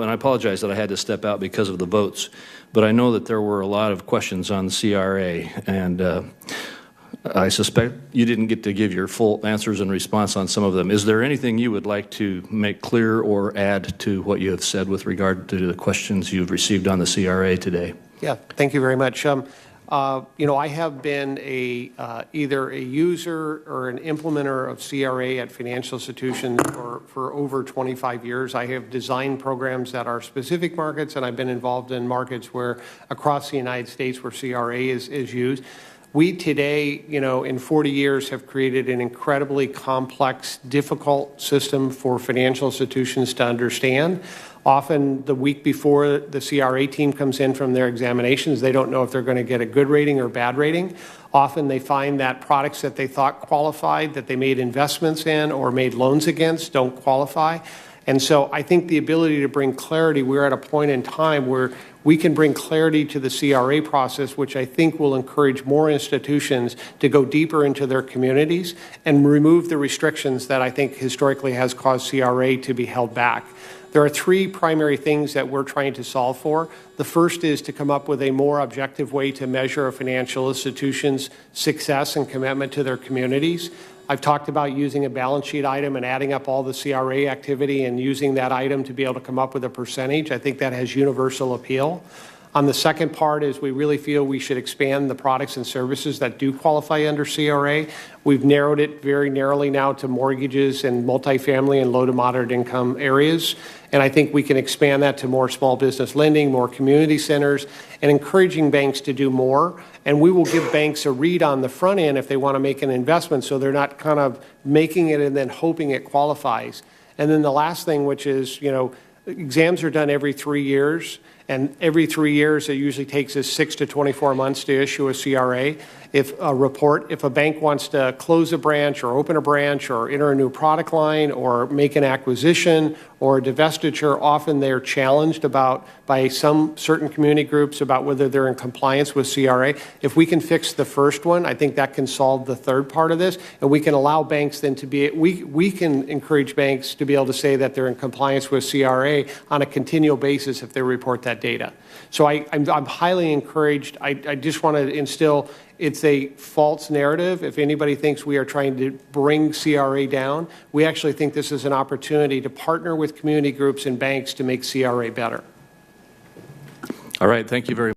and I apologize that I had to step out because of the votes, but I know that there were a lot of questions on the CRA, and I suspect you didn't get to give your full answers and response on some of them. Is there anything you would like to make clear or add to what you have said with regard to the questions you've received on the CRA today? Yeah, thank you very much. I have been either a user or an implementer of CRA at financial institutions for over 25 years. I have designed programs that are specific markets, and I've been involved in markets where across the United States where CRA is used. We today, in 40 years have created an incredibly complex, difficult system for financial institutions to understand. Often the week before the CRA team comes in from their examinations, they don't know if they're going to get a good rating or bad rating. Often they find that products that they thought qualified, that they made investments in or made loans against, don't qualify. And so I think the ability to bring clarity, we're at a point in time where we can bring clarity to the CRA process, which I think will encourage more institutions to go deeper into their communities and remove the restrictions that I think historically has caused CRA to be held back. There are three primary things that we're trying to solve for. The first is to come up with a more objective way to measure a financial institution's success and commitment to their communities. I've talked about using a balance sheet item and adding up all the CRA activity and using that item to be able to come up with a percentage. I think that has universal appeal. On the second part is we really feel we should expand the products and services that do qualify under CRA. We've narrowed it very narrowly now to mortgages and multifamily and low to moderate income areas. And I think we can expand that to more small business lending, more community centers, and encouraging banks to do more. And we will give banks a read on the front end if they want to make an investment so they're not kind of making it and then hoping it qualifies. And then the last thing, which is, exams are done every 3 years. And every 3 years, it usually takes us 6 to 24 months to issue a CRA. If a bank wants to close a branch or open a branch or enter a new product line or make an acquisition or a divestiture, often they're challenged by some certain community groups about whether they're in compliance with CRA. If we can fix the first one, I think that can solve the third part of this, and we can allow banks then to be, we can encourage banks to be able to say that they're in compliance with CRA on a continual basis if they report that data. So I'm highly encouraged. I just want to instill, it's a false narrative. If anybody thinks we are trying to bring CRA down, we actually think this is an opportunity to partner with community groups and banks to make CRA better. All right, thank you very much.